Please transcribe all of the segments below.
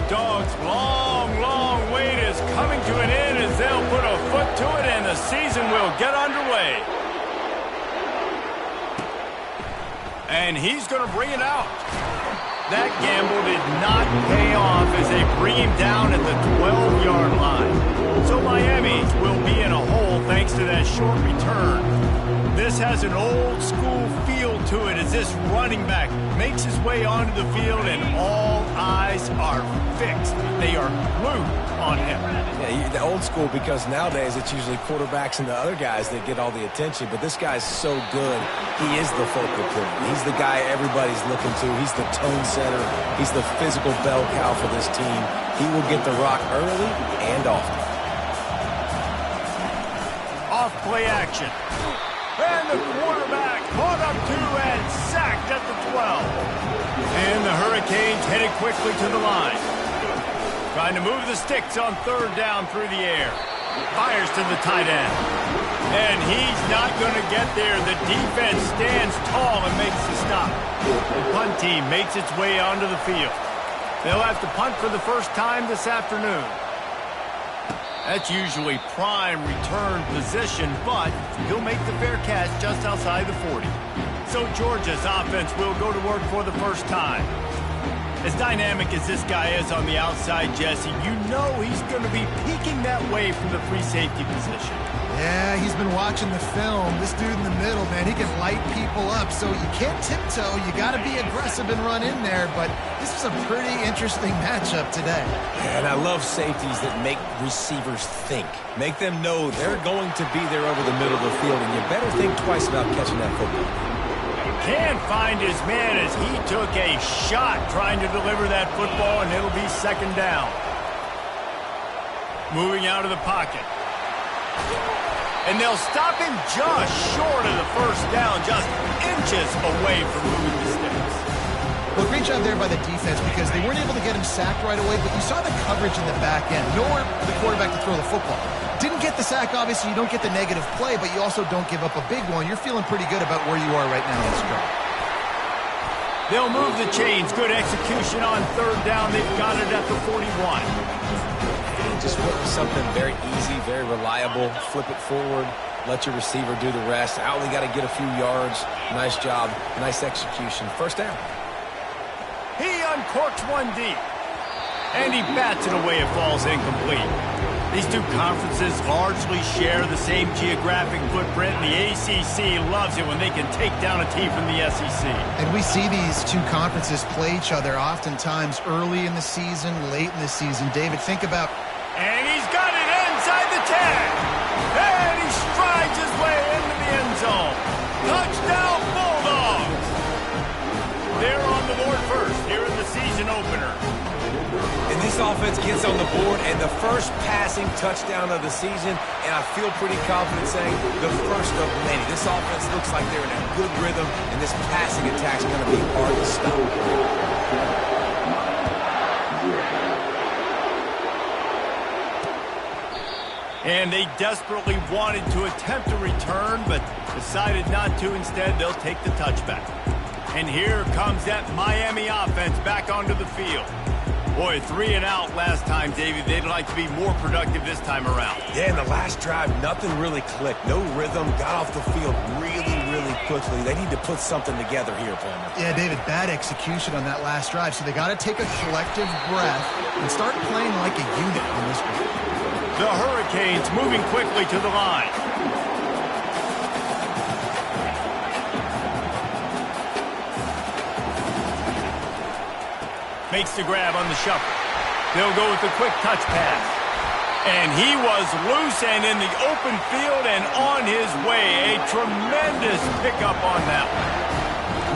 Dogs' long wait is coming to an end as they'll put a foot to it and the season will get underway. And he's going to bring it out. That gamble did not pay off as they bring him down at the 12-yard line. So Miami will be in a hole thanks to that short return. This has an old-school feel to it as this running back makes his way onto the field and all eyes are fixed. They are glued on him. Yeah, the old school because nowadays it's usually quarterbacks and the other guys that get all the attention, but this guy's so good. He is the focal point. He's the guy everybody's looking to. He's the tone setter. He's the physical bell cow for this team. He will get the rock early and often. Off play action. And the quarterback caught up to and sacked at the 12. And the Hurricanes headed quickly to the line. Trying to move the sticks on third down through the air. Fires to the tight end. And he's not going to get there. The defense stands tall and makes the stop. The punt team makes its way onto the field. They'll have to punt for the first time this afternoon. That's usually prime return position, but he'll make the fair catch just outside the 40. So Georgia's offense will go to work for the first time. As dynamic as this guy is on the outside, Jesse, you know he's going to be peeking that way from the free safety position. Yeah, he's been watching the film. This dude in the middle, man, he can light people up. So you can't tiptoe. You got to be aggressive and run in there. But this is a pretty interesting matchup today. And I love safeties that make receivers think. Make them know they're going to be there over the middle of the field, and you better think twice about catching that football. Can't find his man as he took a shot trying to deliver that football, and it'll be second down. Moving out of the pocket. And they'll stop him just short of the first down, just inches away from moving the sticks. Well, great job there by the defense because they weren't able to get him sacked right away, but you saw the coverage in the back end. Nowhere for the quarterback to throw the football. Didn't get the sack, obviously. You don't get the negative play, but you also don't give up a big one. You're feeling pretty good about where you are right now in this drive. They'll move the chains. Good execution on third down. They've got it at the 41. Just something very easy, very reliable. Flip it forward. Let your receiver do the rest. I only got to get a few yards. Nice job. Nice execution. First down. He uncorks one deep. And he bats it away. It falls incomplete. These two conferences largely share the same geographic footprint, and the ACC loves it when they can take down a team from the SEC. And we see these two conferences play each other oftentimes early in the season, late in the season. David, think about... And he's got it inside the 10. And he strides his way into the end zone. Touchdown, Bulldogs. They're on the board first here in the season opener. And this offense gets on the board, and the first passing touchdown of the season, and I feel pretty confident saying the first of many. This offense looks like they're in a good rhythm, and this passing attack's going to be hard to stop. And they desperately wanted to attempt a return, but decided not to. Instead, they'll take the touchback. And here comes that Miami offense back onto the field. Boy, 3 and out last time, Davey. They'd like to be more productive this time around. Yeah, in the last drive, nothing really clicked. No rhythm, got off the field really quickly. They need to put something together here, Palmer. Yeah, David, bad execution on that last drive. So they got to take a collective breath and start playing like a unit on this one. The Hurricanes moving quickly to the line. Makes the grab on the shuffle. They'll go with the quick touch pass. And he was loose and in the open field and on his way. A tremendous pickup on that one.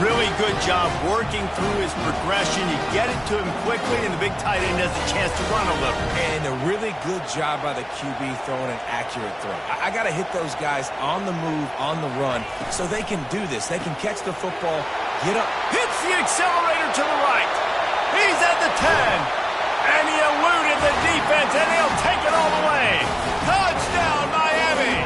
Really good job working through his progression. You get it to him quickly, and the big tight end has a chance to run a little. And a really good job by the QB throwing an accurate throw. I got to hit those guys on the move, on the run, so they can do this. They can catch the football, get up. Hits the accelerator to the right. He's at the 10. And he eluded the defense, and he'll take it all the way. Touchdown, Miami.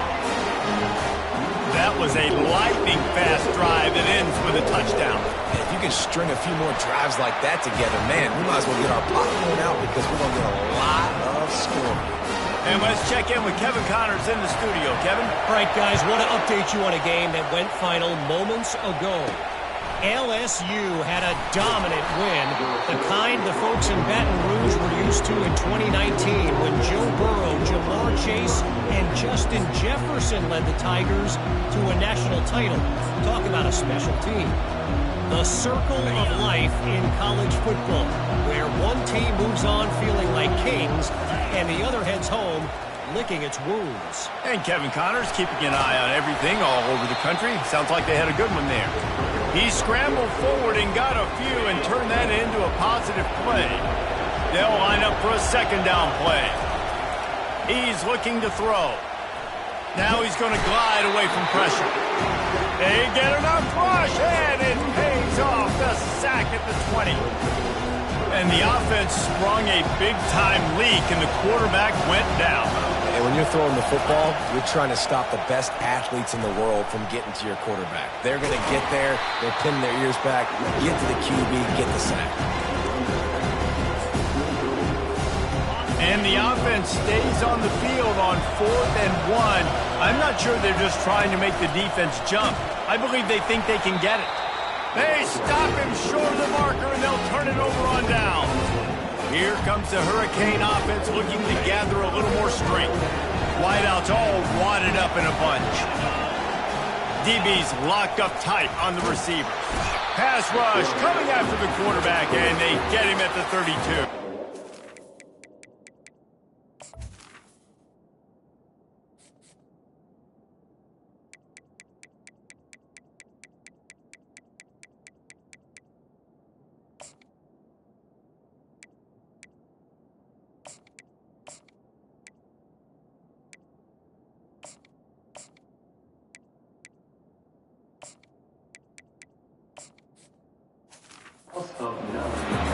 That was a lightning-fast drive that ends with a touchdown. If you can string a few more drives like that together, man, we might as well get our popcorn out because we're going to get a lot of scoring. And let's check in with Kevin Connors in the studio. Kevin? All right, guys, want to update you on a game that went final moments ago. LSU had a dominant win, the kind the folks in Baton Rouge were used to in 2019 when Joe Burrow, Jamar Chase, and Justin Jefferson led the Tigers to a national title. Talk about a special team. The circle of life in college football, where one team moves on feeling like kings and the other heads home licking its wounds. And Kevin Connors keeping an eye on everything all over the country. Sounds like they had a good one there. He scrambled forward and got a few and turned that into a positive play. They'll line up for a second down play. He's looking to throw. Now he's going to glide away from pressure. They get enough rush, and it pays off. The sack at the 20. And the offense sprung a big-time leak, and the quarterback went down. And when you're throwing the football, you're trying to stop the best athletes in the world from getting to your quarterback. They're going to get there, they're pinning their ears back, get to the QB, get the sack. And the offense stays on the field on 4th and 1. I'm not sure they're just trying to make the defense jump. I believe they think they can get it. They stop him short of the marker, and they'll turn it over on down. Here comes the Hurricane offense looking to gather a little more strength. Wideouts all wadded up in a bunch. DB's locked up tight on the receiver. Pass rush coming after the quarterback, and they get him at the 32.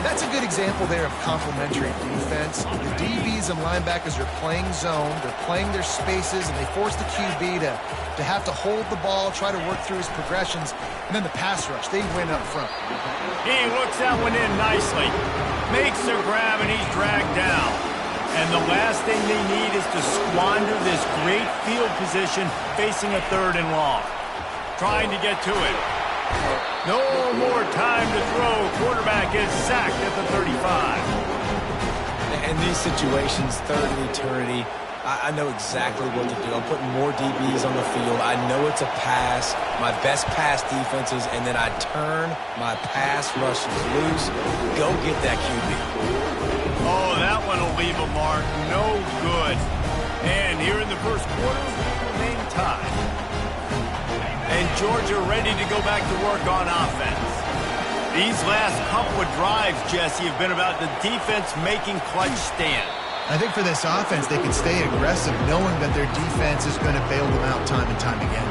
That's a good example there of complementary defense. The DBs and linebackers are playing zone, they're playing their spaces, and they force the QB to have to hold the ball, try to work through his progressions, and then the pass rush, they win up front. He looks that one in nicely, makes the grab, and he's dragged down. And the last thing they need is to squander this great field position facing a 3rd and long. Trying to get to it. No more time to throw. Quarterback is sacked at the 35. In these situations, 3rd and eternity, I know exactly what to do. I'm putting more DBs on the field. I know it's a pass, my best pass defenses, and then I turn my pass rushes loose. Go get that QB. Oh, that one will leave a mark. No good. And here in the first quarter, we remain tied. And Georgia ready to go back to work on offense. These last couple of drives, Jesse, have been about the defense making clutch stand. I think for this offense, they can stay aggressive knowing that their defense is going to bail them out time and time again.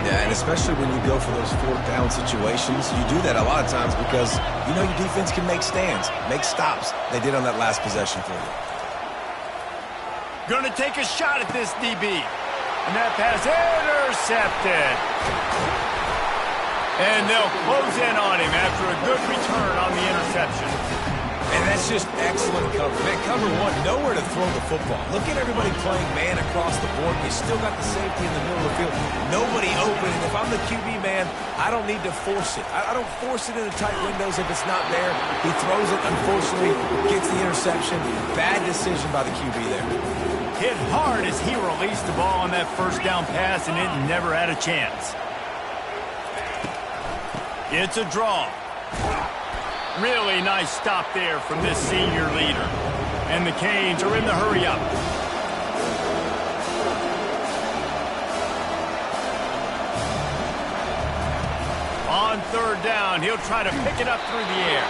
Yeah, and especially when you go for those 4th down situations, you do that a lot of times because you know your defense can make stands, make stops. They did on that last possession for you. Going to take a shot at this DB. And that pass intercepted. And they'll close in on him after a good return on the interception. And that's just excellent cover. Man, cover 1, nowhere to throw the football. Look at everybody playing man across the board. You still got the safety in the middle of the field. Nobody open. And if I'm the QB, man, I don't need to force it. I don't force it into tight windows if it's not there. He throws it, unfortunately, gets the interception. Bad decision by the QB there. Hit hard as he released the ball on that first down pass, and it never had a chance. It's a draw. Really nice stop there from this senior leader. And the Canes are in the hurry-up. On 3rd down, he'll try to pick it up through the air.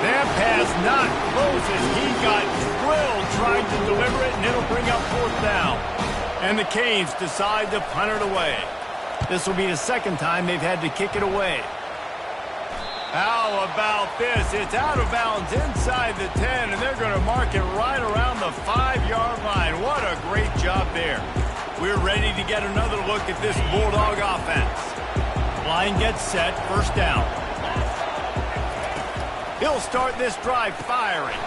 That pass not close as he got drilled trying to deliver it, and it'll bring up 4th down. And the Canes decide to punt it away. This will be the second time they've had to kick it away. How about this? It's out of bounds inside the 10, and they're going to mark it right around the 5-yard line. What a great job there. We're ready to get another look at this Bulldog offense. Line gets set, 1st down. He'll start this drive firing.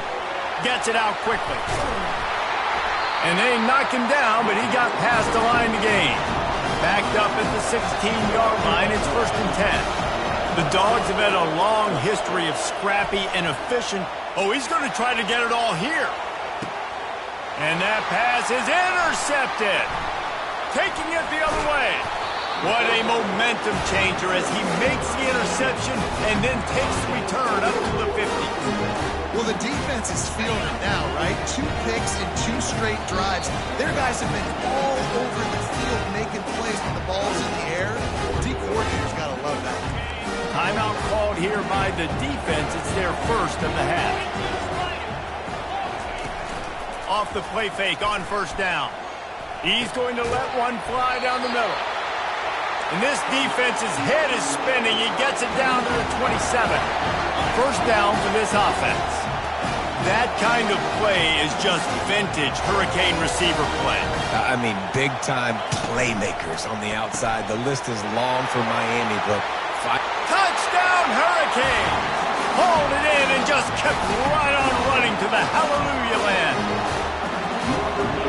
Gets it out quickly. And they knock him down, but he got past the line to gain. Backed up at the 16-yard line, it's 1st and 10. The Dogs have had a long history of scrappy and efficient. Oh, he's going to try to get it all here. And that pass is intercepted. Taking it the other way. What a momentum changer as he makes the interception and then takes the return up to the 50. Well, the defense is feeling it now, right? 2 picks and 2 straight drives. Their guys have been all over the field making plays when the ball's in the air. D coordinator's got to love that. Timeout called here by the defense. It's their first of the half. Off the play fake on 1st down. He's going to let one fly down the middle. And this defense's head is spinning. He gets it down to the 27. 1st down for this offense. That kind of play is just vintage Hurricane receiver play. I mean, big-time playmakers on the outside. The list is long for Miami, but... Touchdown, Hurricane! Hauled it in and just kept right on running to the hallelujah land.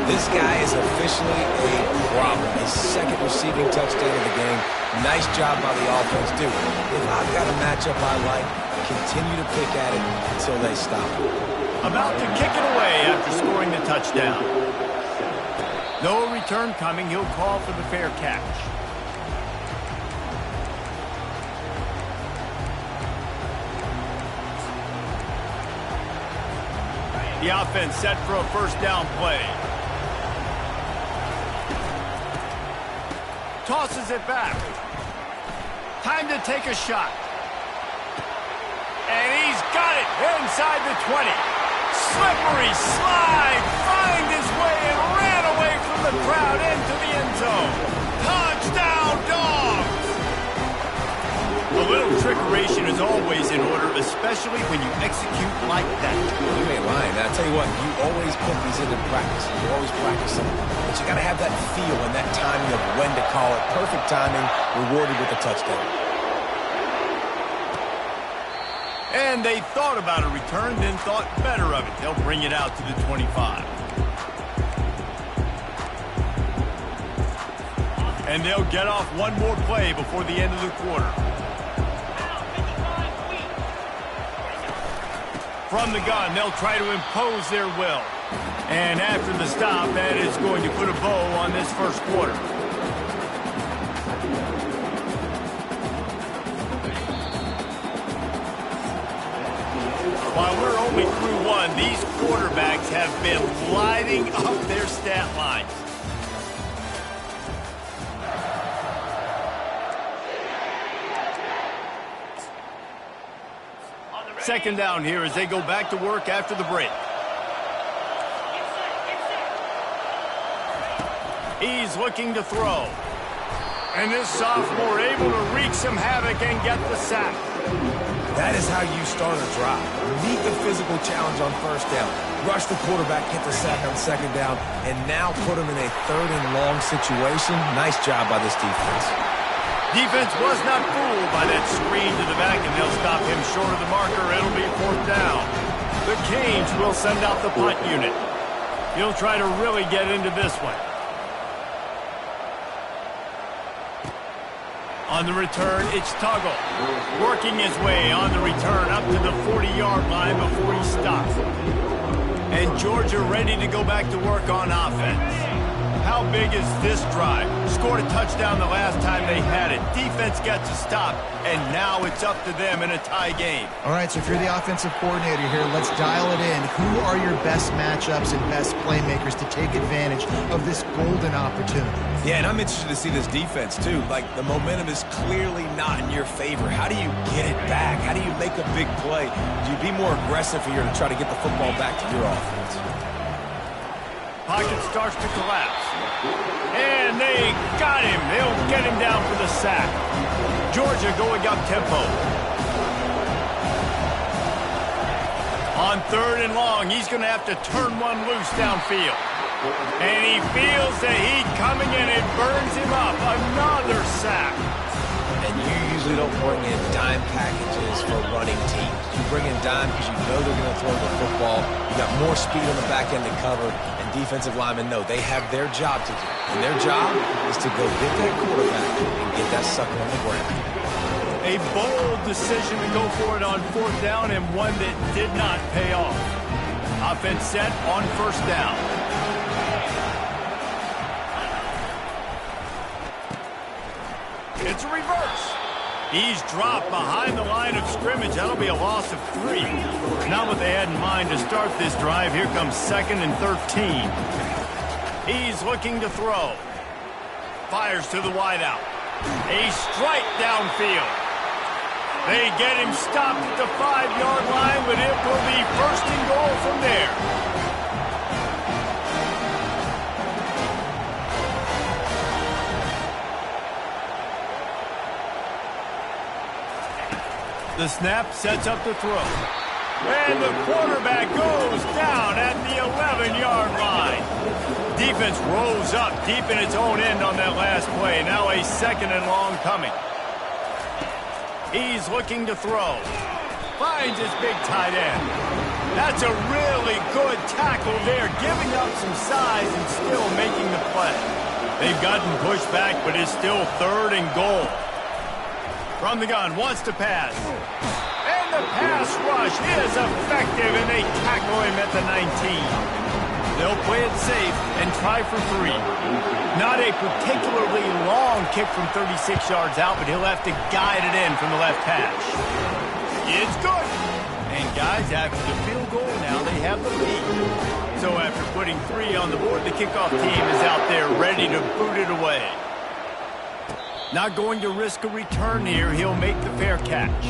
This guy is officially a problem. His 2nd receiving touchdown of the game. Nice job by the offense, too. If I've got a matchup I like, continue to pick at it until they stop. About to kick it away after scoring the touchdown. No return coming. He'll call for the fair catch. The offense set for a 1st down play. Tosses it back. Time to take a shot. And he's got it inside the 20. Slippery slide. Find his way and ran away from the crowd into the end zone. Touchdown, Dogs! A little trickeration is always in order, especially when you execute like that. You ain't lying. I tell you what, you always put these into practice. You always practice them. But you got to have that feel and that timing of when to call it. Perfect timing, rewarded with a touchdown. And they thought about a return, then thought better of it. They'll bring it out to the 25. And they'll get off one more play before the end of the quarter. From the gun, they'll try to impose their will. And after the stop, that is going to put a bow on this 1st quarter. While we're only through one, these quarterbacks have been lighting up their stat lines. Second down here as they go back to work after the break. He's looking to throw. And this sophomore able to wreak some havoc and get the sack. That is how you start a drive. Meet the physical challenge on 1st down. Rush the quarterback, get the sack on 2nd down, and now put him in a 3rd and long situation. Nice job by this defense. Defense was not fooled by that screen to the back, and they'll stop him short of the marker. It'll be 4th down. The Canes will send out the punt unit. He'll try to really get into this one. On the return, it's Tuggle. Working his way on the return up to the 40-yard line before he stops. And Georgia ready to go back to work on offense. How big is this drive? Scored a touchdown the last time they had it. Defense gets a stop, and now it's up to them in a tie game. All right, so if you're the offensive coordinator here, let's dial it in. Who are your best matchups and best playmakers to take advantage of this golden opportunity? Yeah, and I'm interested to see this defense, too. Like, the momentum is clearly not in your favor. How do you get it back? How do you make a big play? Do you be more aggressive here to try to get the football back to your offense? Pocket starts to collapse. And they got him. They'll get him down for the sack. Georgia going up tempo. On 3rd and long, he's going to have to turn one loose downfield. And he feels the heat coming in. It burns him up. Another sack. And you usually don't bring in dime packages for running teams. You bring in dime because you know they're going to throw the football. You got more speed on the back end to cover, and defensive linemen know they have their job to do. And their job is to go get that quarterback and get that sucker on the ground. A bold decision to go for it on 4th down, and one that did not pay off. Offense set on 1st down. It's a reverse. He's dropped behind the line of scrimmage. That'll be a loss of 3. Not what they had in mind to start this drive. Here comes 2nd and 13. He's looking to throw. Fires to the wideout. A strike downfield. They get him stopped at the 5-yard line, but it will be 1st and goal from there. The snap sets up the throw. And the quarterback goes down at the 11-yard line. Defense rose up deep in its own end on that last play. Now a 2nd and long coming. He's looking to throw. Finds his big tight end. That's a really good tackle there, giving up some size and still making the play. They've gotten pushed back, but it's still 3rd and goal. From the gun, wants to pass. And the pass rush is effective, and they tackle him at the 19. They'll play it safe and try for 3. Not a particularly long kick from 36 yards out, but he'll have to guide it in from the left hash. It's good. And guys, after the field goal, now they have the lead. So after putting 3 on the board, the kickoff team is out there ready to boot it away. Not going to risk a return here. He'll make the fair catch.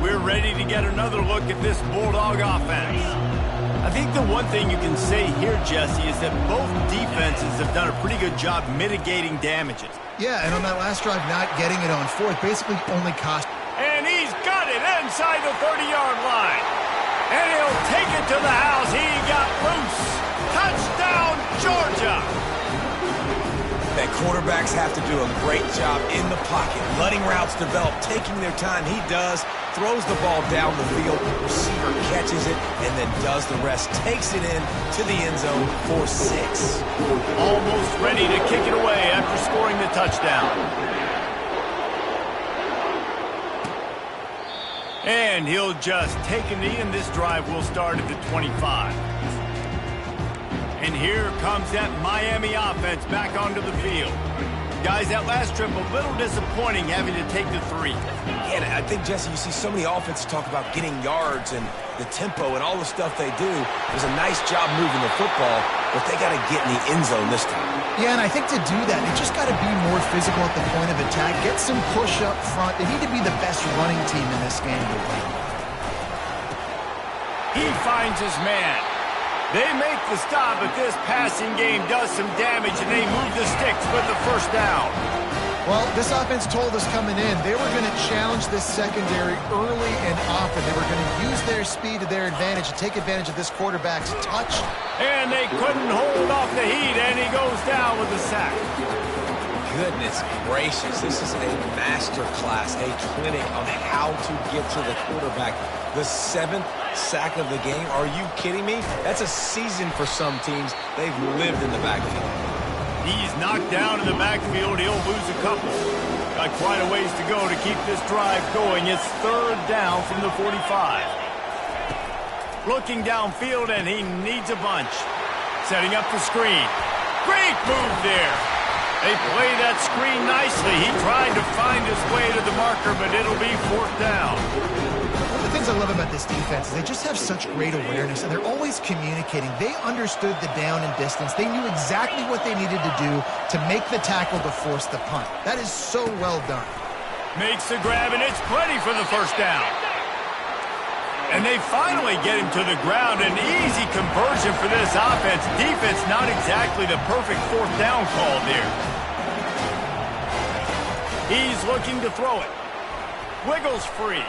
We're ready to get another look at this Bulldog offense. I think the one thing you can say here, Jesse, is that both defenses have done a pretty good job mitigating damages. Yeah, and on that last drive, not getting it on 4th basically only cost. And he's got it inside the 30-yard line. And he'll take it to the house. He got loose. Touchdown, Georgia. That quarterbacks have to do a great job in the pocket, letting routes develop, taking their time. He does, throws the ball down the field, receiver catches it, and then does the rest. Takes it in to the end zone for 6. Almost ready to kick it away after scoring the touchdown. And he'll just take a knee, and this drive will start at the 25. And here comes that Miami offense back onto the field. Guys, that last trip a little disappointing having to take the 3. Yeah, I think, Jesse, you see so many offenses talk about getting yards and the tempo and all the stuff they do. It was a nice job moving the football, but they got to get in the end zone this time. Yeah, and I think to do that, they just got to be more physical at the point of attack, get some push up front. They need to be the best running team in this game to win. He finds his man. They make the stop, but this passing game does some damage, and they move the sticks with the 1st down. Well, this offense told us coming in they were going to challenge this secondary early and often. They were going to use their speed to their advantage and take advantage of this quarterback's touch. And they couldn't hold off the heat, and he goes down with a sack. Goodness gracious, this is a master class, a clinic on how to get to the quarterback. The 7th sack of the game. Are you kidding me? That's a season for some teams. They've lived in the backfield. He's knocked down in the backfield. He'll lose a couple. Got quite a ways to go to keep this drive going. It's 3rd down from the 45. Looking downfield, and he needs a bunch. Setting up the screen. Great move there. They play that screen nicely. He tried to find his way to the marker, but it'll be 4th down. One of the things I love about this defense is they just have such great awareness, and they're always communicating. They understood the down and distance. They knew exactly what they needed to do to make the tackle to force the punt. That is so well done. Makes the grab, and it's plenty for the 1st down. And they finally get him to the ground. An easy conversion for this offense. Defense not exactly the perfect 4th down call there. He's looking to throw it. Wiggles free.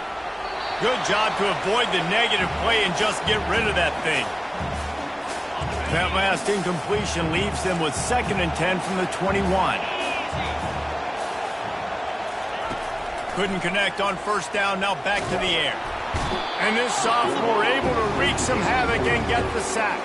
Good job to avoid the negative play and just get rid of that thing. That last incompletion leaves them with 2nd and 10 from the 21. Couldn't connect on first down, now back to the air. And this sophomore able to wreak some havoc and get the sack.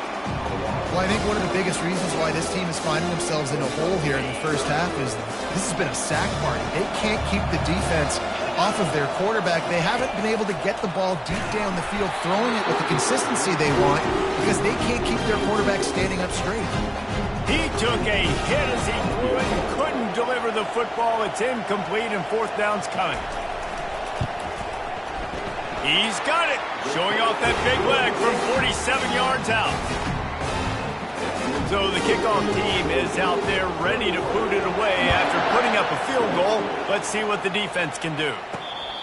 Well, I think one of the biggest reasons why this team is finding themselves in a hole here in the first half is this has been a sack party. They can't keep the defense off of their quarterback. They haven't been able to get the ball deep down the field, throwing it with the consistency they want because they can't keep their quarterback standing up straight. He took a hit as he threw it and couldn't deliver the football. It's incomplete and fourth down's coming. He's got it, showing off that big leg from 47 yards out. So the kickoff team is out there ready to boot it away after putting up a field goal. Let's see what the defense can do.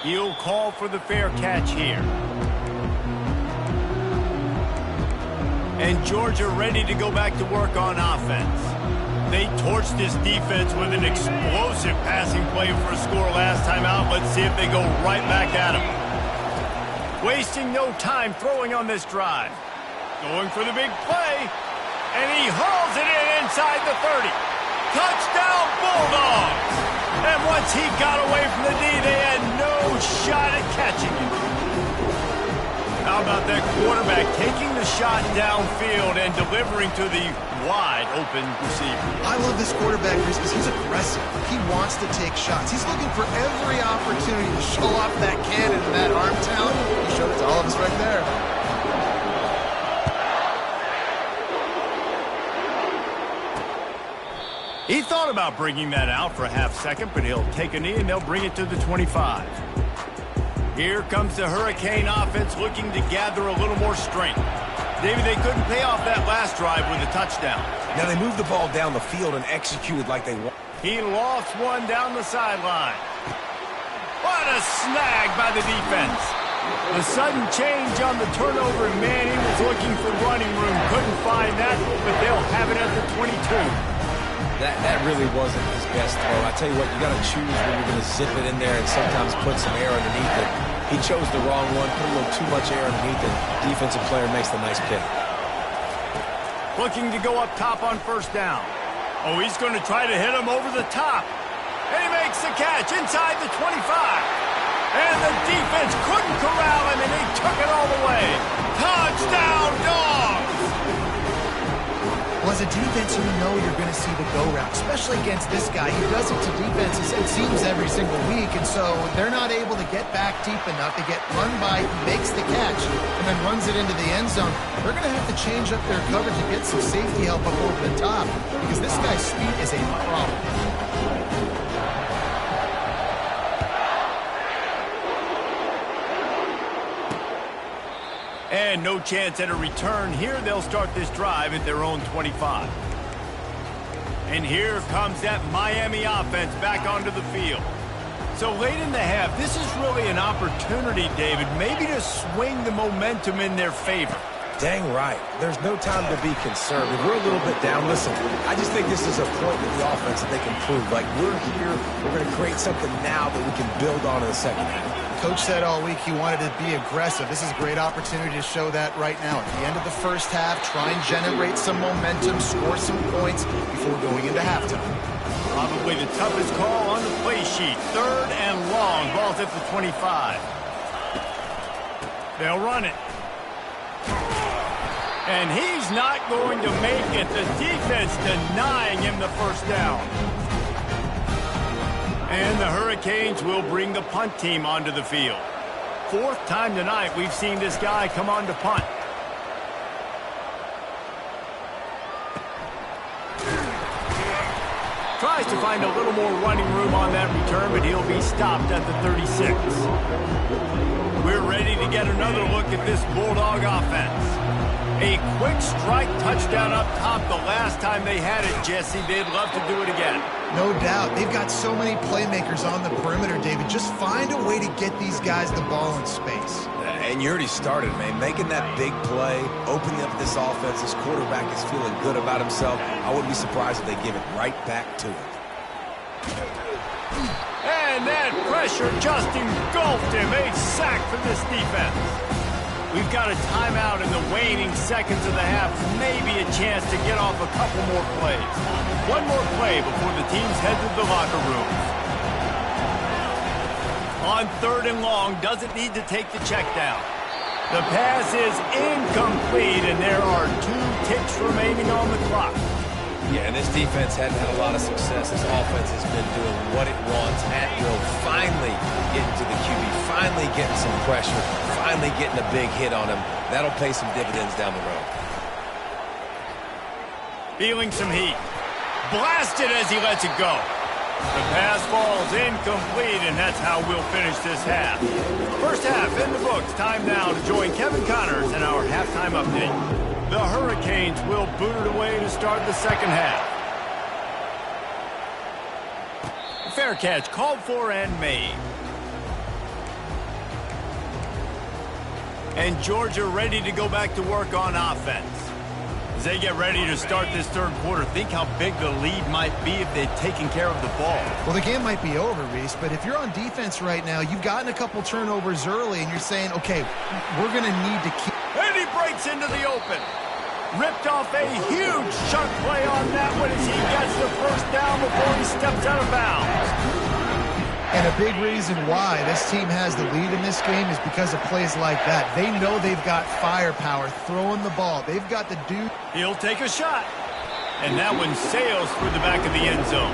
He'll call for the fair catch here. And Georgia ready to go back to work on offense. They torched this defense with an explosive passing play for a score last time out. Let's see if they go right back at him. Wasting no time throwing on this drive. Going for the big play. And he hauls it in inside the 30. Touchdown, Bulldogs! And once he got away from the D, they had no shot at catching him. How about that quarterback taking the shot downfield and delivering to the wide-open receiver? I love this quarterback because he's aggressive. He wants to take shots. He's looking for every opportunity to show off that cannon and that arm talent. He showed it to all of us right there. He thought about bringing that out for a half second, but he'll take a knee and they'll bring it to the 25. Here comes the Hurricane offense looking to gather a little more strength. David, they couldn't pay off that last drive with a touchdown. Now they moved the ball down the field and executed like they want. He lost one down the sideline. What a snag by the defense. The sudden change on the turnover, and man, he was looking for running room. Couldn't find that, but they'll have it at the 22. That really wasn't his best throw. I tell you what, you got to choose when you're going to zip it in there and sometimes put some air underneath it. He chose the wrong one, put a little too much air underneath it. Defensive player makes the nice pick. Looking to go up top on first down. Oh, he's going to try to hit him over the top. And he makes the catch inside the 25. And the defense couldn't corral him, and he took it all the way. Touchdown, Dogs! Well, as a defense, you know you're going to see the go route, especially against this guy. He does it to defenses, it seems, every single week, and so they're not able to get back deep enough to get run by, makes the catch, and then runs it into the end zone. They're going to have to change up their coverage and get some safety help up over the top because this guy's speed is a problem. And no chance at a return here. They'll start this drive at their own 25. And here comes that Miami offense back onto the field. So late in the half, this is really an opportunity, David, maybe to swing the momentum in their favor. Dang right. There's no time to be concerned. If we're a little bit down, listen, I just think this is a point with the offense that they can prove. Like, we're here, we're going to create something now that we can build on in the second half. Coach said all week he wanted to be aggressive. This is a great opportunity to show that right now. At the end of the first half, try and generate some momentum, score some points before going into halftime. Probably the toughest call on the play sheet. 3rd and long. Ball's at the 25. They'll run it. And he's not going to make it. The defense denying him the first down. And the Hurricanes will bring the punt team onto the field. 4th time tonight we've seen this guy come on to punt. Tries to find a little more running room on that return, but he'll be stopped at the 36. We're ready to get another look at this Bulldog offense. A quick strike touchdown up top the last time they had it, Jesse. They'd love to do it again. No doubt. They've got so many playmakers on the perimeter, David. Just find a way to get these guys the ball in space. And you already started, man. Making that big play, opening up this offense. This quarterback is feeling good about himself. I wouldn't be surprised if they give it right back to him. And that pressure just engulfed him. A sack for this defense. We've got a timeout in the waning seconds of the half. Maybe a chance to get off a couple more plays. One more play before the teams head to the locker rooms. On 3rd and long, doesn't need to take the check down. The pass is incomplete, and there are 2 ticks remaining on the clock. Yeah, and this defense hadn't had a lot of success. This offense has been doing what it wants at will. Finally getting to the QB, finally getting some pressure, finally getting a big hit on him. That'll pay some dividends down the road. Feeling some heat. Blasted as he lets it go. The pass falls incomplete, and that's how we'll finish this half. First half in the books. Time now to join Kevin Connors in our halftime update. The Hurricanes will boot it away to start the second half. Fair catch called for and made. And Georgia ready to go back to work on offense. As they get ready to start this third quarter, think how big the lead might be if they'd taken care of the ball. Well, the game might be over, Reese, but if you're on defense right now, you've gotten a couple turnovers early, and you're saying, okay, we're going to need to keep... And he breaks into the open. Ripped off a huge chunk play on that one as he gets the first down before he steps out of bounds. And a big reason why this team has the lead in this game is because of plays like that. They know they've got firepower throwing the ball. They've got the dude. He'll take a shot. And that one sails through the back of the end zone.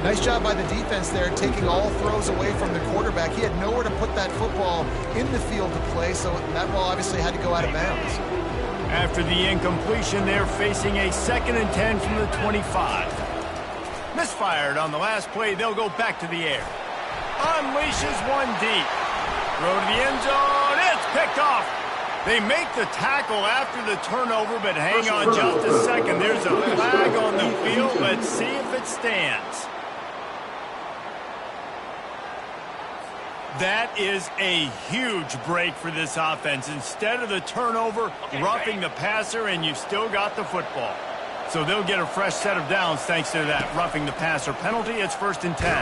Nice job by the defense there, taking all throws away from the quarterback. He had nowhere to put that football in the field to play, so that ball obviously had to go out of bounds. After the incompletion, they're facing a 2nd and 10 from the 25. Misfired on the last play, they'll go back to the air. Unleashes one deep. Throw to the end zone, it's picked off. They make the tackle after the turnover, but hang on just a second. There's a flag on the field. Let's see if it stands. That is a huge break for this offense. Instead of the turnover, roughing the passer, and you've still got the football. So they'll get a fresh set of downs thanks to that roughing the passer penalty. It's 1st and 10.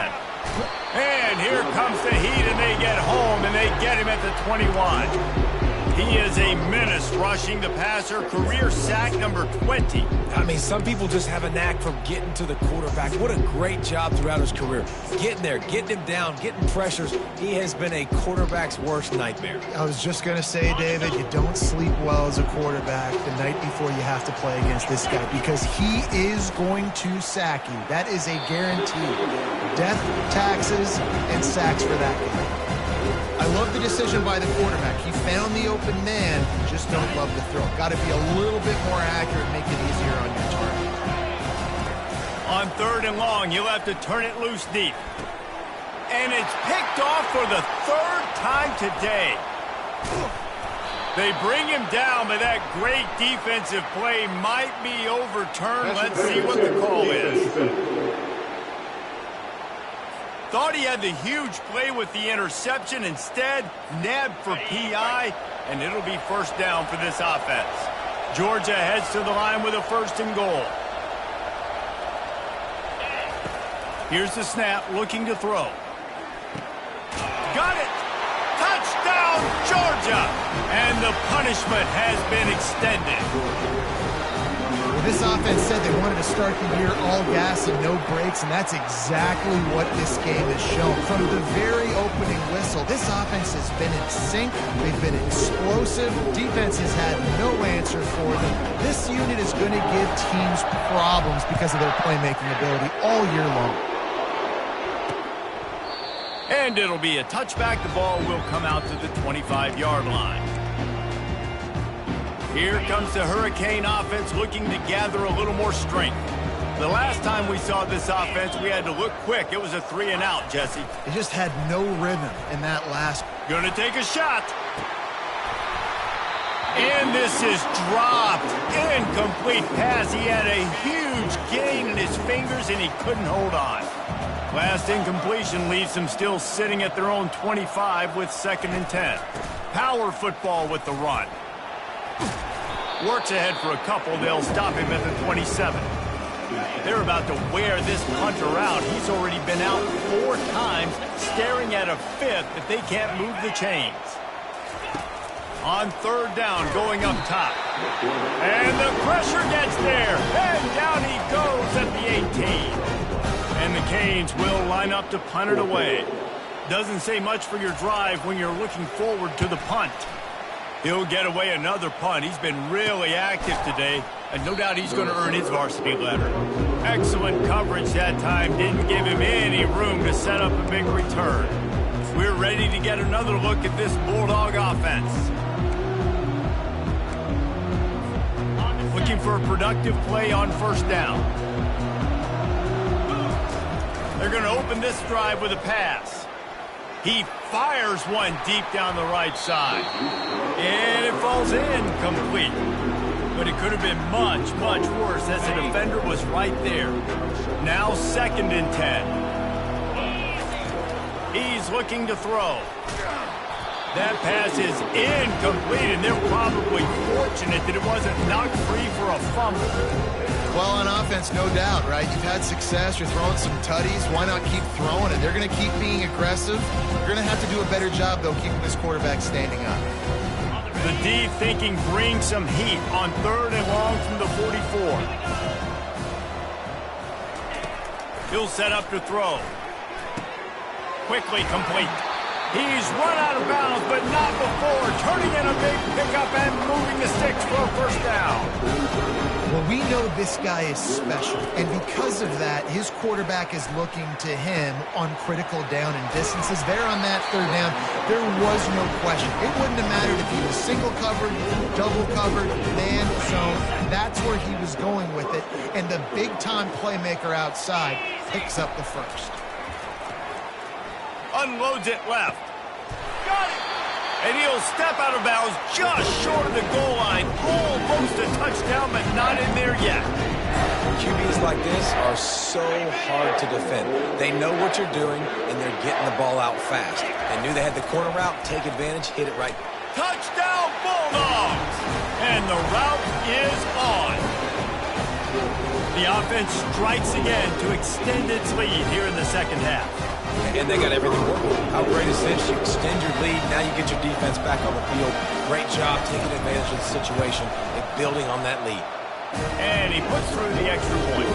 And here comes the heat, and they get home, and they get him at the 21. He is a menace rushing the passer, career sack number 20. I mean, some people just have a knack for getting to the quarterback. What a great job throughout his career. Getting there, getting him down, getting pressures. He has been a quarterback's worst nightmare. I was just going to say, David, you don't sleep well as a quarterback the night before you have to play against this guy because he is going to sack you. That is a guarantee. Death, taxes, and sacks for that guy. I love the decision by the quarterback. He found the open man, just don't love the throw. Got to be a little bit more accurate, make it easier on your target. On 3rd and long, you'll have to turn it loose deep. And it's picked off for the 3rd time today. They bring him down, but that great defensive play might be overturned. Let's see what the call is. Thought he had the huge play with the interception. Instead, nabbed for PI, and it'll be 1st down for this offense. Georgia heads to the line with a 1st and goal. Here's the snap, looking to throw. Got it! Touchdown, Georgia! And the punishment has been extended. This offense said they wanted to start the year all gas and no brakes, and that's exactly what this game has shown. From the very opening whistle, this offense has been in sync. They've been explosive. Defense has had no answer for them. This unit is going to give teams problems because of their playmaking ability all year long. And it'll be a touchback. The ball will come out to the 25-yard line. Here comes the Hurricane offense looking to gather a little more strength. The last time we saw this offense, we had to look quick. It was a 3-and-out, Jesse. They just had no rhythm in that last. Gonna take a shot. And this is dropped. Incomplete pass. He had a huge gain in his fingers, and he couldn't hold on. Last incompletion leaves them still sitting at their own 25 with 2nd and 10. Power football with the run. Works ahead for a couple. They'll stop him at the 27. They're about to wear this punter out. He's already been out 4 times, staring at a 5th if they can't move the chains. On 3rd down, going up top. And the pressure gets there. And down he goes at the 18. And the Canes will line up to punt it away. Doesn't say much for your drive when you're looking forward to the punt. He'll get away another punt. He's been really active today, and no doubt he's going to earn his varsity letter. Excellent coverage that time. Didn't give him any room to set up a big return. We're ready to get another look at this Bulldog offense. Looking for a productive play on first down. They're going to open this drive with a pass. He fires one deep down the right side. And it falls incomplete. But it could have been much, much worse as the defender was right there. Now 2nd and 10. He's looking to throw. That pass is incomplete, and they're probably fortunate that it wasn't knocked free for a fumble. Well, on offense, no doubt, right? You've had success. You're throwing some tutties. Why not keep throwing it? They're going to keep being aggressive. You're going to have to do a better job, though, keeping this quarterback standing up. The D thinking bring some heat on 3rd and long from the 44. He'll set up to throw. Quickly complete. He's run out of bounds, but not before. Turning in a big pickup and moving the sticks for a first down. Well, we know this guy is special, and because of that, his quarterback is looking to him on critical down and distances. There on that 3rd down, there was no question. It wouldn't have mattered if he was single covered, double covered, man, zone. That's where he was going with it, and the big-time playmaker outside picks up the first. Unloads it left. Got it! And he'll step out of bounds just short of the goal line. Almost a touchdown, but not in there yet. QBs like this are so hard to defend. They know what you're doing, and they're getting the ball out fast. They knew they had the corner route, take advantage, hit it right. Touchdown, Bulldogs! And the route is on. The offense strikes again to extend its lead here in the 2nd half. And they got everything working. How great is this? You extend your lead, now you get your defense back on the field. Great job taking advantage of the situation and building on that lead. And he puts through the extra point.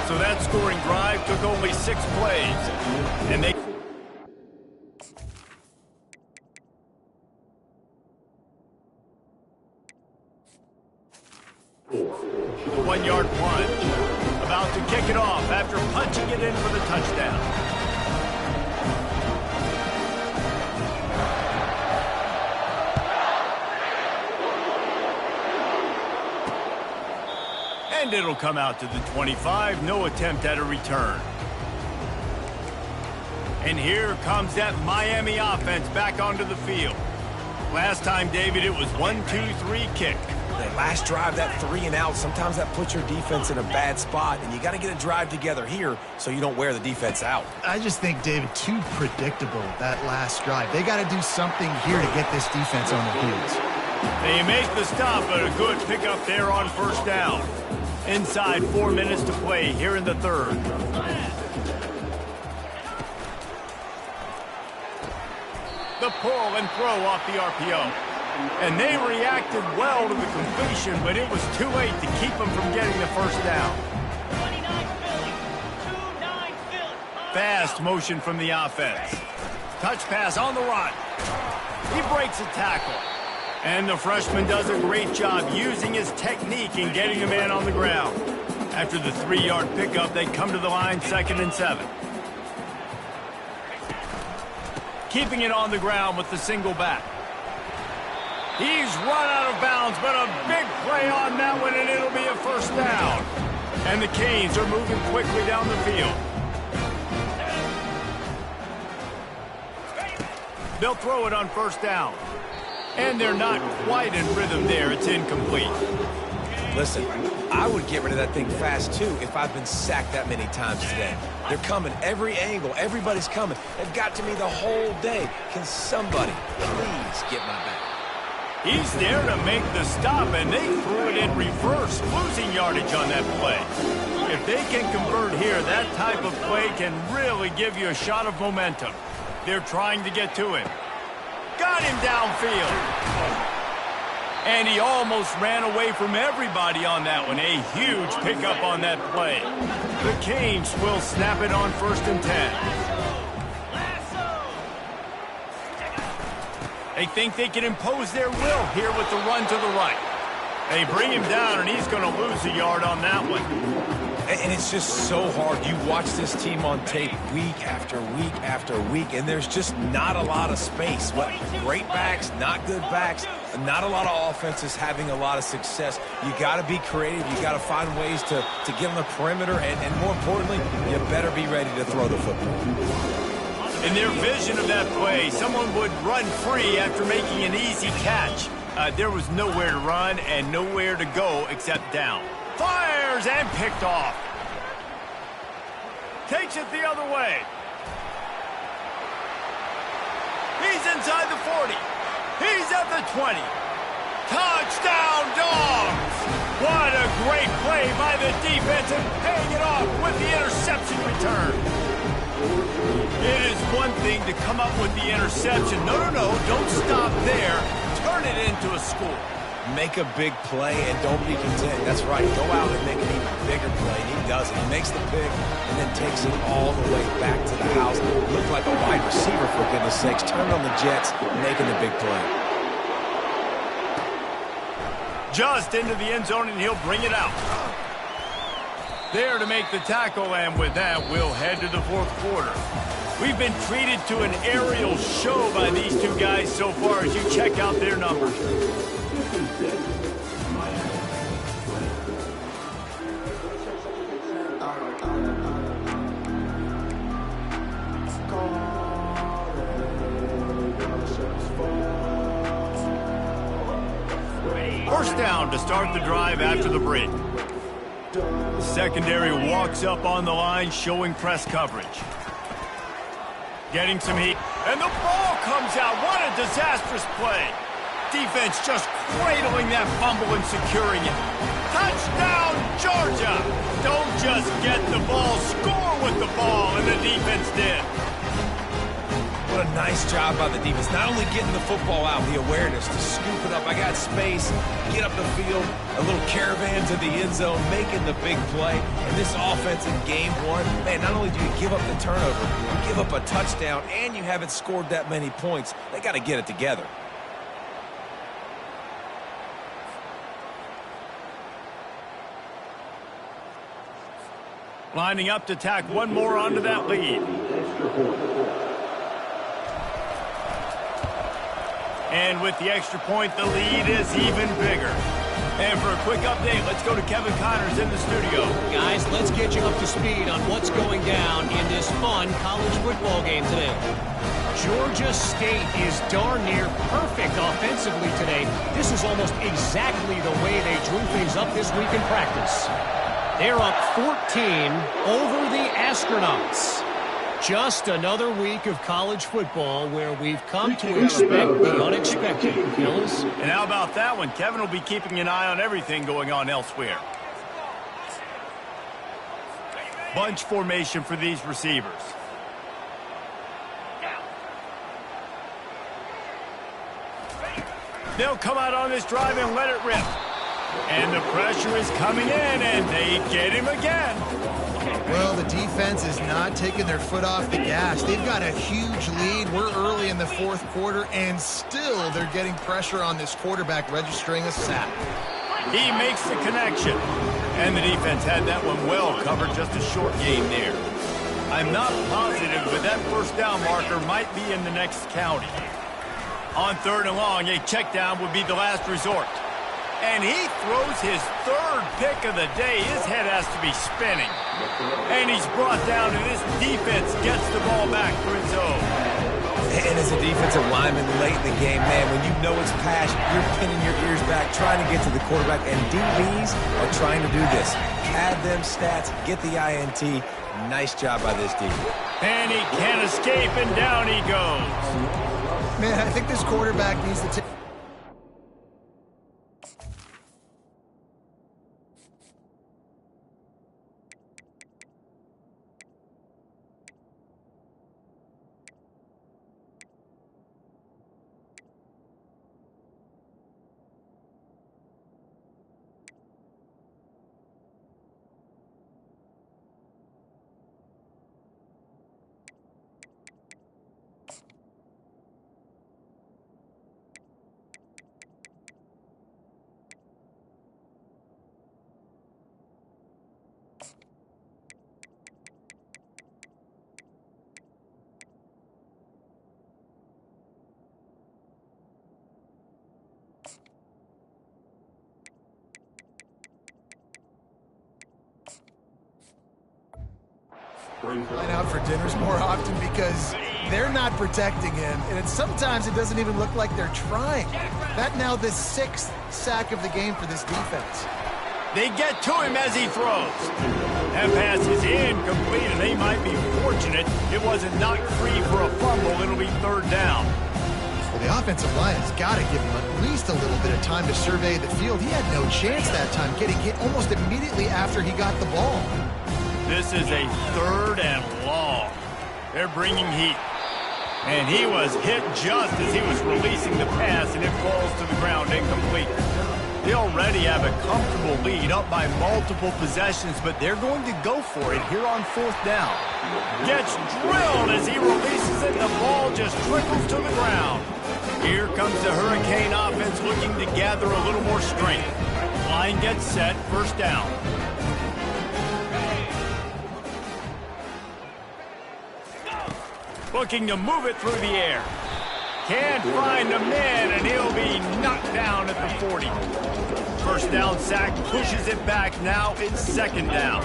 So that scoring drive took only 6 plays. And they... The 1-yard plunge. About to kick it off after punching it in for the touchdown. And it'll come out to the 25. No attempt at a return. And here comes that Miami offense back onto the field. Last time, David, it was 1-2-3 kick. That last drive, that 3 and out, sometimes that puts your defense in a bad spot, and you got to get a drive together here so you don't wear the defense out. I just think, David, too predictable, that last drive. They got to do something here to get this defense on their heels. They make the stop, but a good pickup there on first down. Inside 4 minutes to play here in the 3rd. The pull and throw off the RPO. And they reacted well to the completion, but it was too late to keep them from getting the first down. Fast motion from the offense. Touch pass on the run. He breaks a tackle. And the freshman does a great job using his technique in getting the man on the ground. After the 3-yard pickup, they come to the line 2nd and 7. Keeping it on the ground with the single back. He's run out of bounds, but a big play on that one, and it'll be a first down. And the Canes are moving quickly down the field. They'll throw it on first down. And they're not quite in rhythm there. It's incomplete. Listen, I would get rid of that thing fast, too, if I've been sacked that many times today. They're coming every angle. Everybody's coming. They've got to me the whole day. Can somebody please get my back? He's there to make the stop, and they threw it in reverse, losing yardage on that play. If they can convert here, that type of play can really give you a shot of momentum. They're trying to get to him. Got him downfield. And he almost ran away from everybody on that one. A huge pickup on that play. The Canes will snap it on 1st and 10. They think they can impose their will here with the run to the right. They bring him down, and he's going to lose a yard on that one. And it's just so hard. You watch this team on tape week after week after week, and there's just not a lot of space. Great backs, not good backs, not a lot of offenses having a lot of success. You got to be creative. You got to find ways to get on the perimeter, and more importantly, you better be ready to throw the football. In their vision of that play, someone would run free after making an easy catch. There was nowhere to run and nowhere to go except down. Fires and picked off. Takes it the other way. He's inside the 40. He's at the 20. Touchdown, Dogs! What a great play by the defense and paying it off with the interception return. It is one thing to come up with the interception. No, don't stop there. Turn it into a score. Make a big play and don't be content. That's right. Go out and make an even bigger play. And he does it. He makes the pick and then takes it all the way back to the house. Looked like a wide receiver, for goodness sakes. Turned on the Jets, making the big play. Just into the end zone, and he'll bring it out. There to make the tackle, and with that, we'll head to the fourth quarter. We've been treated to an aerial show by these two guys so far as you check out their numbers. First down to start the drive after the break. The secondary walks up on the line, showing press coverage. Getting some heat, and the ball comes out. What a disastrous play. Defense just cradling that fumble and securing it. Touchdown, Georgia! Don't just get the ball, score with the ball, and the defense did. What a nice job by the defense. Not only getting the football out, the awareness to scoop it up. I got space, get up the field, a little caravan to the end zone, making the big play. And this offense in game one, man, not only do you give up the turnover, you give up a touchdown, and you haven't scored that many points. They got to get it together. Lining up to tack one more onto that lead. And with the extra point, the lead is even bigger. And for a quick update, let's go to Kevin Connors in the studio. Guys, let's get you up to speed on what's going down in this fun college football game today. Georgia State is darn near perfect offensively today. This is almost exactly the way they drew things up this week in practice. They're up 14 over the Astronauts. Just another week of college football where we've come to expect the unexpected, fellas. And how about that one? Kevin will be keeping an eye on everything going on elsewhere. Bunch formation for these receivers. They'll come out on this drive and let it rip. And the pressure is coming in, and they get him again. Well, the defense is not taking their foot off the gas. They've got a huge lead. We're early in the fourth quarter, and still they're getting pressure on this quarterback, registering a sack. He makes the connection. And the defense had that one well covered, just a short gain there. I'm not positive, but that first down marker might be in the next county. On third and long, a check down would be the last resort. And he throws his third pick of the day. His head has to be spinning. And he's brought down, and this defense gets the ball back for its own. And as a defensive lineman late in the game, man, when you know it's pass, you're pinning your ears back, trying to get to the quarterback. And DBs are trying to do this. Add them stats, get the INT. Nice job by this DB. And he can't escape, and down he goes. Man, I think this quarterback needs to take... Line out for dinners more often because they're not protecting him, and sometimes it doesn't even look like they're trying. That now the 6th sack of the game for this defense. They get to him as he throws. That pass is incomplete, and they might be fortunate it wasn't knocked free for a fumble. It'll be 3rd down. Well, the offensive line has got to give him at least a little bit of time to survey the field. He had no chance that time, getting hit almost immediately after he got the ball. This is a 3rd and long. They're bringing heat. And he was hit just as he was releasing the pass, and it falls to the ground incomplete. They already have a comfortable lead, up by multiple possessions, but they're going to go for it here on 4th down. Gets drilled as he releases it. The ball just trickles to the ground. Here comes the Hurricane offense looking to gather a little more strength. Line gets set, 1st down. Looking to move it through the air. Can't find the man, and he'll be knocked down at the 40. 1st down sack, pushes it back. Now it's 2nd down.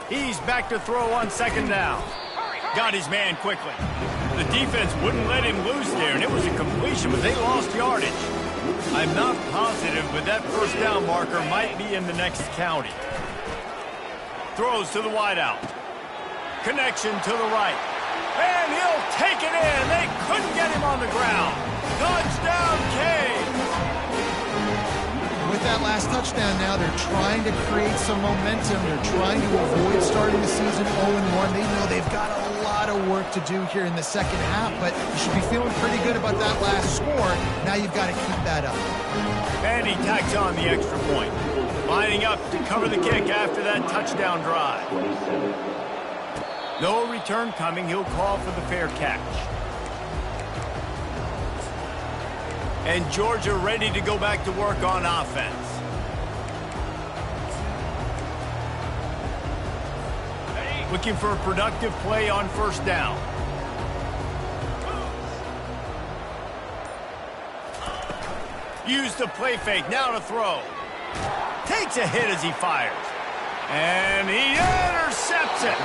He's back to throw on 2nd down. Got his man quickly. The defense wouldn't let him loose there, and it was a completion, but they lost yardage. I'm not positive, but that 1st down marker might be in the next county. Throws to the wideout. Connection to the right. And he'll take it in. They couldn't get him on the ground. Touchdown, Canes. With that last touchdown now, they're trying to create some momentum. They're trying to avoid starting the season 0-1. They know they've got a lot of work to do here in the 2nd half, but you should be feeling pretty good about that last score. Now you've got to keep that up. And he tacks on the extra point. Lining up to cover the kick after that touchdown drive. No return coming. He'll call for the fair catch. And Georgia ready to go back to work on offense. Looking for a productive play on 1st down. Use the play fake. Now to throw. Takes a hit as he fires. And he intercepts it.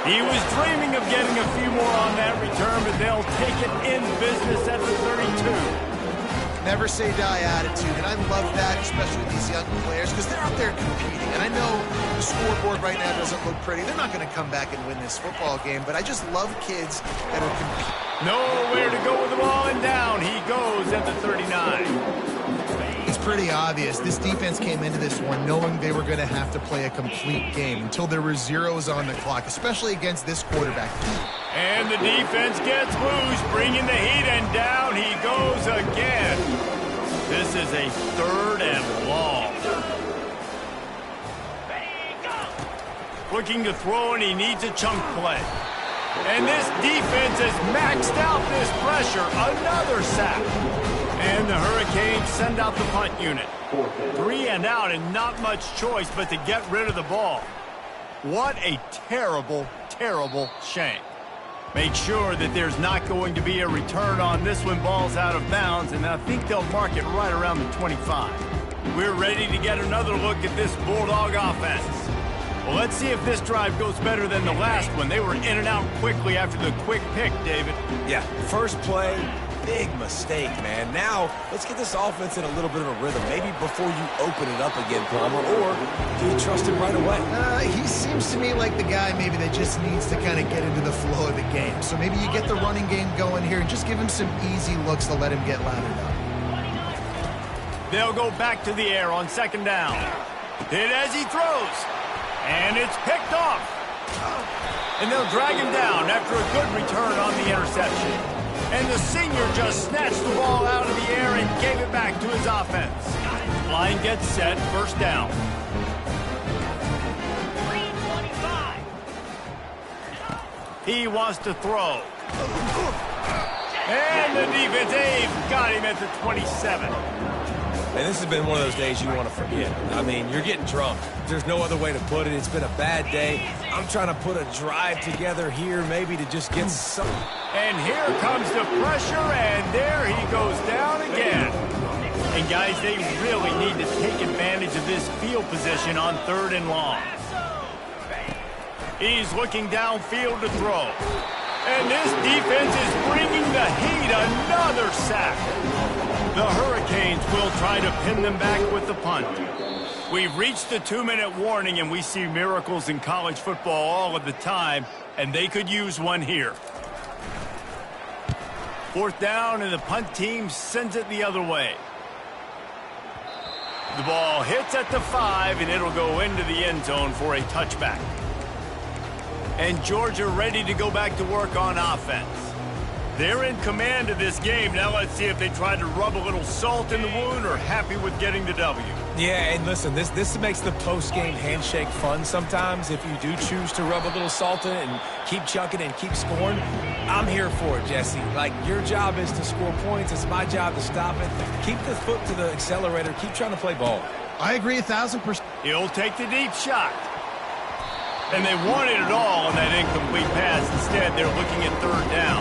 He was dreaming of getting a few more on that return, but they'll take it in business at the 32. Never say die attitude, and I love that, especially with these young players, because they're out there competing. And I know the scoreboard right now doesn't look pretty. They're not going to come back and win this football game, but I just love kids that are competing. Nowhere to go with the ball, and down he goes at the 39. It's pretty obvious. This defense came into this one knowing they were going to have to play a complete game until there were zeros on the clock, especially against this quarterback. And the defense gets loose, bringing the heat, and down he goes again. This is a 3rd and long. Looking to throw, and he needs a chunk play. And this defense has maxed out this pressure. Another sack. And the Hurricanes send out the punt unit. 3 and out, and not much choice but to get rid of the ball. What a terrible, terrible shame. Make sure that there's not going to be a return on this when ball's out of bounds, and I think they'll mark it right around the 25. We're ready to get another look at this Bulldog offense. Well, let's see if this drive goes better than the last one. They were in and out quickly after the quick pick, David. Yeah, first play, big mistake, man. Now, let's get this offense in a little bit of a rhythm. Maybe before you open it up again, Palmer, or do you trust him right away? He seems to me like the guy maybe that just needs to kind of get into the flow of the game. So maybe you get the running game going here and just give him some easy looks to let him get lathered up. They'll go back to the air on 2nd down. Hit as he throws. And it's picked off. And they'll drag him down after a good return on the interception. And the senior just snatched the ball out of the air and gave it back to his offense. Line gets set, 1st down. He wants to throw. And the defense, they've got him at the 27. And this has been one of those days you want to forget. I mean, you're getting drunk. There's no other way to put it. It's been a bad day. I'm trying to put a drive together here maybe to just get some. And here comes the pressure, and there he goes down again. And, guys, they really need to take advantage of this field position on 3rd and long. He's looking downfield to throw. And this defense is bringing the heat. Another sack. The Hurricanes will try to pin them back with the punt. We've reached the 2-minute warning, and we see miracles in college football all of the time, and they could use one here. 4th down, and the punt team sends it the other way. The ball hits at the 5, and it'll go into the end zone for a touchback. And Georgia ready to go back to work on offense. They're in command of this game. Now let's see if they try to rub a little salt in the wound or happy with getting the W. Yeah, and listen, this makes the post-game handshake fun sometimes if you do choose to rub a little salt in it and keep chucking and keep scoring. I'm here for it, Jesse. Like, your job is to score points. It's my job to stop it. Keep the foot to the accelerator. Keep trying to play ball. I agree 1,000%. He'll take the deep shot. And they wanted it all on that incomplete pass. Instead, they're looking at 3rd down.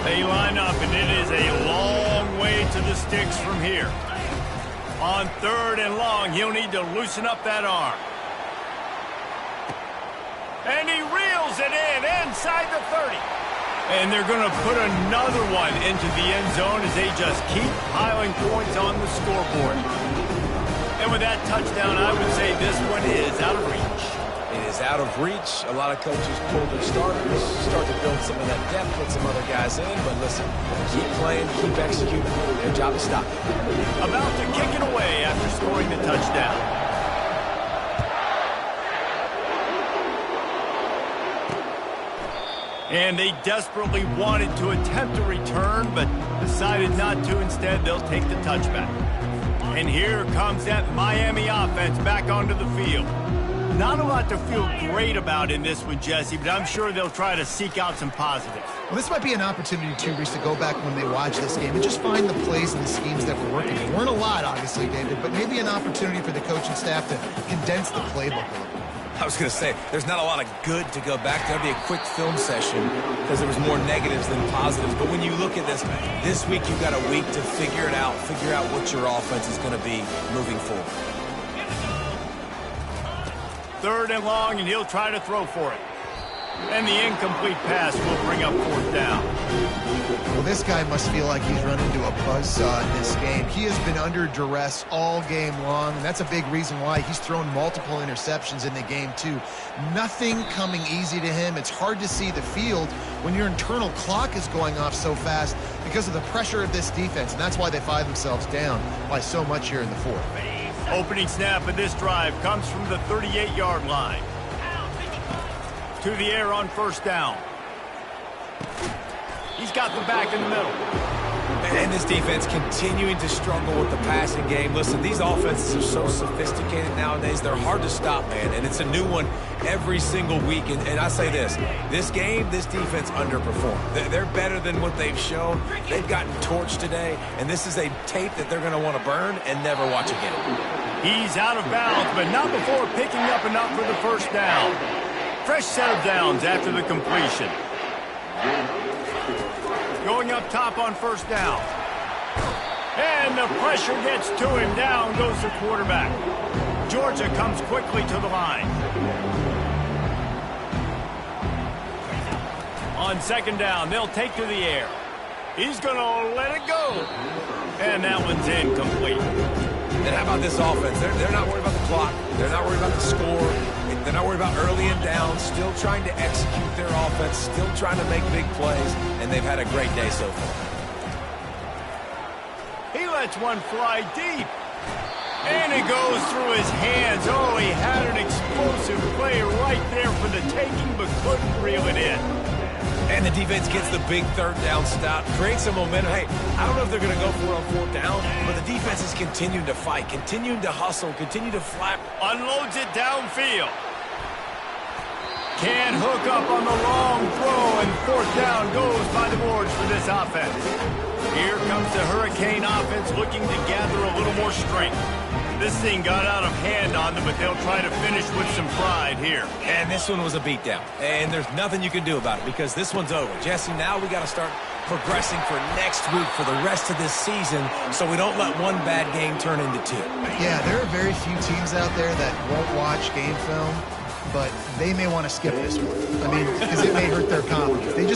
They line up, and it is a long way to the sticks from here. On 3rd and long, he'll need to loosen up that arm. And he reels it in inside the 30. And they're going to put another one into the end zone as they just keep piling points on the scoreboard. And with that touchdown, I would say this one is out of reach. It is out of reach. A lot of coaches pull their starters, start to build some of that depth, put some other guys in. But listen, keep playing, keep executing. Their job is stop it. About to kick it away after scoring the touchdown. And they desperately wanted to attempt a return, but decided not to. Instead, they'll take the touchback. And here comes that Miami offense back onto the field. Not a lot to feel great about in this one, Jesse, but I'm sure they'll try to seek out some positives. Well, this might be an opportunity, too, Reese, to go back when they watch this game and just find the plays and the schemes that were working. There weren't a lot, obviously, David, but maybe an opportunity for the coaching staff to condense the playbook a little bit. I was going to say, there's not a lot of good to go back. That'll be a quick film session because there was more negatives than positives. But when you look at this week you've got a week to figure it out, figure out what your offense is going to be moving forward. 3rd and long, and he'll try to throw for it. And the incomplete pass will bring up 4th down. Well, this guy must feel like he's run into a buzzsaw in this game. He has been under duress all game long, and that's a big reason why he's thrown multiple interceptions in the game, too. Nothing coming easy to him. It's hard to see the field when your internal clock is going off so fast because of the pressure of this defense, and that's why they find themselves down by so much here in the 4th. Opening snap of this drive comes from the 38-yard line. To the air on 1st down. He's got the back in the middle. And this defense continuing to struggle with the passing game. Listen, these offenses are so sophisticated nowadays. They're hard to stop, man. And it's a new one every single week. And I say this game, this defense underperformed. They're better than what they've shown. They've gotten torched today. And this is a tape that they're going to want to burn and never watch again. He's out of bounds, but not before picking up enough for the 1st down. Fresh set of downs after the completion. Going up top on 1st down. And the pressure gets to him. Down goes the quarterback. Georgia comes quickly to the line. On 2nd down, they'll take to the air. He's going to let it go. And that one's incomplete. And how about this offense? They're not worried about the clock. They're not worried about the score. They're not worried about early and down. Still trying to execute their offense. Still trying to make big plays. And they've had a great day so far. He lets one fly deep. And it goes through his hands. Oh, he had an explosive play right there for the taking, but couldn't reel it in. And the defense gets the big 3rd down stop, creates some momentum. Hey, I don't know if they're going to go for it on 4th down, but the defense is continuing to fight, continuing to hustle, continue to flap. Unloads it downfield. Can't hook up on the long throw, and 4th down goes by the boards for this offense. Here comes the Hurricane offense looking to gather a little more strength. This thing got out of hand on them, but they'll try to finish with some pride here. And this one was a beatdown. And there's nothing you can do about it because this one's over. Jesse, now we got to start progressing for next week for the rest of this season so we don't let one bad game turn into 2. Yeah, there are very few teams out there that won't watch game film but they may want to skip this one. I mean, because it may hurt their confidence. They just